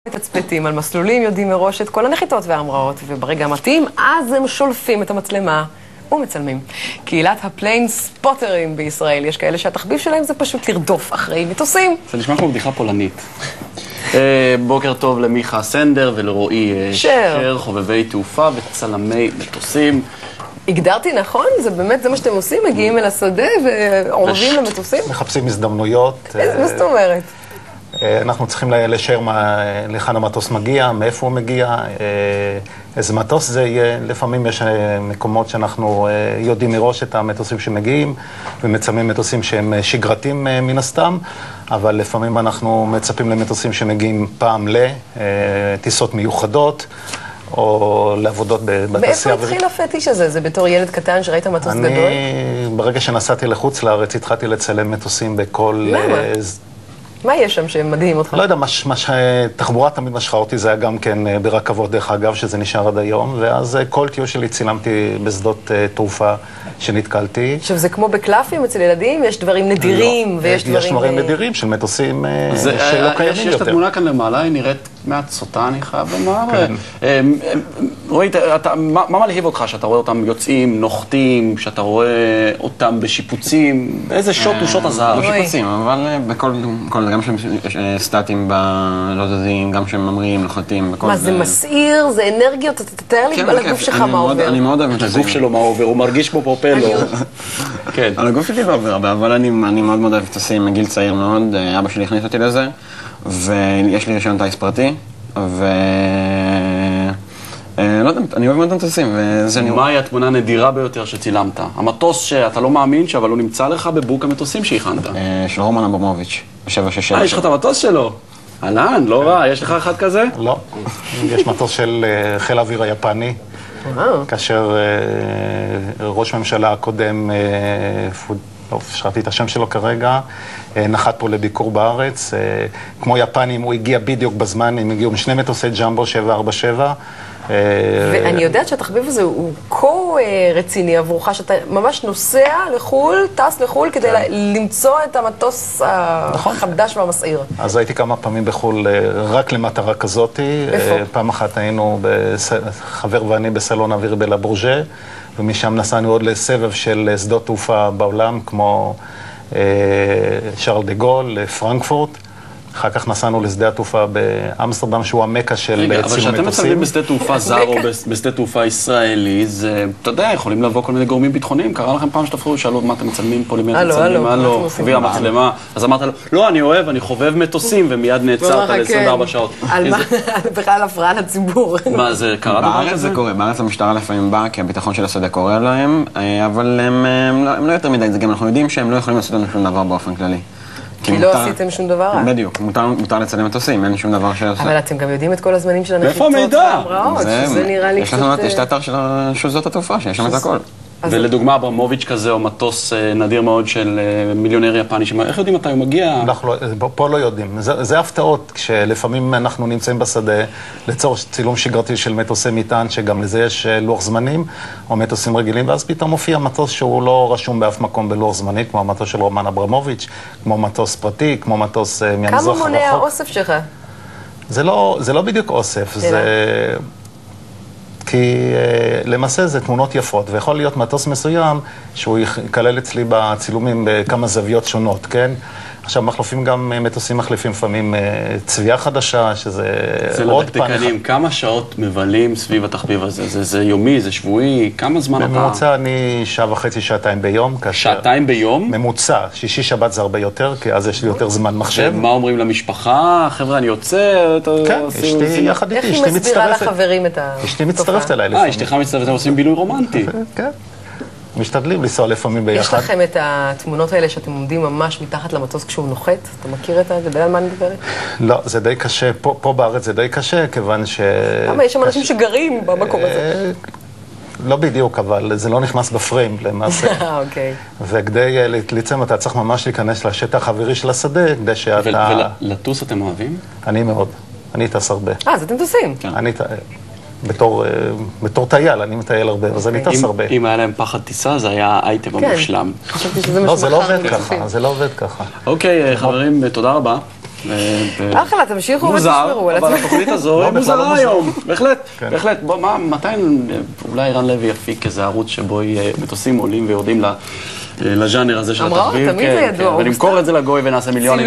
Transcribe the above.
מתצפתים על מסלולים, יודעים מראש את כל הנחיתות וההמראות, וברגע המתאים, אז הם שולפים את המצלמה ומצלמים. קהילת הפליין ספוטרים בישראל, יש כאלה שהתחביב שלהם זה פשוט לרדוף אחרי מטוסים. זה נשמע כמו בדיחה פולנית. בוקר טוב למיכה סנדר ולרועי שר, חובבי תעופה וצלמי מטוסים. הגדרתי נכון? זה באמת, זה מה שאתם עושים? מגיעים אל השדה ועורבים למטוסים? מחפשים הזדמנויות. מה זאת אומרת? אנחנו צריכים לשער לכאן המטוס מגיע, מאיפה הוא מגיע, איזה מטוס זה יהיה. לפעמים יש מקומות שאנחנו יודעים מראש את המטוסים שמגיעים, ומצלמים מטוסים שהם שגרתיים מן הסתם, אבל לפעמים אנחנו מצפים למטוסים שמגיעים פעם לטיסות מיוחדות, או לעבודות בתעשייה. מאיפה התחיל הפטיש הזה? זה בתור ילד קטן שראית מטוס גדול? ברגע שנסעתי לחוץ לארץ, התחלתי לצלם מטוסים בכל... למה? מה יש שם שמדהים אותך? לא יודע, תחבורה תמיד משכה אותי, זה היה גם כן ברכבות דרך אגב, שזה נשאר עד היום, ואז כל טיול שלי צילמתי בשדות תעופה שנתקלתי. עכשיו, זה כמו בקלפים אצל ילדים? יש דברים נדירים ויש דברים... יש דברים נדירים של מטוסים שלא קיימים יותר. יש את התמונה כאן למעלה, היא נראית מעט סוטה, אני חייב לומר. רועי, מה מלהיב אותך שאתה רואה אותם יוצאים, נוחתים, שאתה רואה אותם בשיפוצים? איזה שוט הוא שוט הזהב? לא שיפוצים, אבל בכל גם שהם סטטים לא זזים, גם שהם ממריאים, נוחתים. מה, זה מסעיר? זה אנרגיות? תתאר לי על הגוף שלך מה עובר. אני מאוד אוהב את הגוף שלו מה עובר, הוא מרגיש כמו פרופלור. כן. על הגוף שלי לא עובר הרבה, אבל אני מאוד מאוד אוהב מטוסים מגיל צעיר מאוד. אבא שלי הכניס אותי לזה, ויש לי רישיון טייס פרטי, לא יודע, אני אוהב מאוד מטוסים, וזה נראה. מהי התמונה הנדירה ביותר שצילמת? המטוס שאתה לא מאמין אבל הוא נמצא לך בבוק המטוסים שהכנת. של רומן אברמוביץ', ב-767. יש לך את המטוס שלו? אהלן, לא רע, יש לך אחד כזה? לא, יש מטוס של חיל האוויר היפני, כאשר ראש ממשלה הקודם, לא שכחתי את השם שלו כרגע, נחת פה לביקור בארץ. כמו יפנים, הוא הגיע בדיוק בזמן, הם הגיעו עם שני מטוסי ג'מבו 747. ואני יודעת שהתחביב הזה הוא כה רציני עבורך, שאתה ממש נוסע לחול, טס לחול, כדי למצוא את המטוס החדש והמסעיר. אז הייתי כמה פעמים בחול רק למטרה כזאת. פעם אחת היינו, חבר ואני, בסלון אוויר בלבורג'ה, ומשם נסענו עוד לסבב של שדות תעופה בעולם, כמו שרל דה גול, פרנקפורט. אחר כך נסענו לשדה התעופה באמסטרדם, שהוא המקה של צילום מטוסים. אבל כשאתם מצלמים בשדה תעופה זר או בשדה תעופה ישראלי, זה, אתה יודע, יכולים לבוא כל מיני גורמים ביטחוניים. קרה לכם פעם שתפרו, שאלו מה אתם מצלמים פה, למי אתם מצלמים, הלו, חובי המצלמה. אז אמרת לו, לא, אני אוהב, אני חובב מטוסים, ומיד נעצרת ל-24 שעות. על מה? בכלל הפרעה לציבור. מה, זה קרה דבר כזה? זה קורה, בארץ המשטרה לפעמים באה, כי הביטחון של השדה קורה להם, אבל הם לא יותר מדי, זה גם אנחנו יודעים שהם לא יכולים לעשות לנו שום דבר באופן כללי. כי לא עשיתם שום דבר רע. בדיוק, מותר לצלם מטוסים, אין שום דבר שעושה. אבל אתם גם יודעים את כל הזמנים של הנחיתות. מאיפה המידע? זה נראה לי קצת... יש את האתר של שדות התעופה, שיש שם את הכל. ולדוגמה, אברמוביץ' כזה, או מטוס נדיר מאוד של מיליונר יפני, איך יודעים מתי הוא מגיע? פה לא יודעים. זה הפתעות, כשלפעמים אנחנו נמצאים בשדה, לצורך צילום שגרתי של מטוסי מטען, שגם לזה יש לוח זמנים, או מטוסים רגילים, ואז פתאום מופיע מטוס שהוא לא רשום באף מקום בלוח זמני, כמו המטוס של רומן אברמוביץ', כמו מטוס פרטי, כמו מטוס מהמזרח הרחוק. כמה מונע האוסף שלך? זה לא בדיוק אוסף, זה... כי למעשה זה תמונות יפות, ויכול להיות מטוס מסוים שהוא יכלל אצלי בצילומים בכמה זוויות שונות, כן? עכשיו מחלופים גם מטוסים מחליפים לפעמים צביעה חדשה, שזה עוד פן אחד. כמה שעות מבלים סביב התחביב הזה? זה יומי, זה שבועי? כמה זמן אתה? בממוצע אני שעה וחצי, שעתיים ביום. שעתיים ביום? ממוצע. שישי שבת זה הרבה יותר, כי אז יש לי יותר זמן מחשב. מה אומרים למשפחה? חבר'ה, אני יוצא? כן, אשתי יחד איתי, אשתי מצטרפת. איך היא מסבירה לחברים את התופעה? אשתי מצטרפת אליי לפעמים. אשתך מצטרפת, אתם עושים בילוי רומנטי. כן. משתדלים לנסוע לפעמים ביחד. יש לכם את התמונות האלה שאתם עומדים ממש מתחת למטוס כשהוא נוחת? אתה מכיר את זה? אתה יודע על מה אני מדברת? לא, זה די קשה. פה בארץ זה די קשה, כיוון ש... למה? יש שם אנשים שגרים במקום הזה. לא בדיוק, אבל זה לא נכנס בפריים למעשה. אוקיי. וכדי לצלם אתה צריך ממש להיכנס לשטח האווירי של השדה, כדי שאתה... ולטוס אתם אוהבים? אני מאוד. אני טס הרבה. אז אתם טוסים. בתור טייל, אני מטייל הרבה, אז אני טס הרבה. אם היה להם פחד טיסה, זה היה האייטם המושלם. חשבתי שזה לא, זה לא עובד ככה, זה לא עובד ככה. אוקיי, חברים, תודה רבה. אחלה, תמשיכו ותשמרו. מוזר, אבל התוכנית הזו היא מוזרה היום. בהחלט, בהחלט. מתי אולי רן לוי יפיק איזה ערוץ שבו מטוסים עולים ויורדים לז'אנר הזה של התחביב. תמיד זה ידוע. ונמכור את זה לגוי ונעשה מיליונים.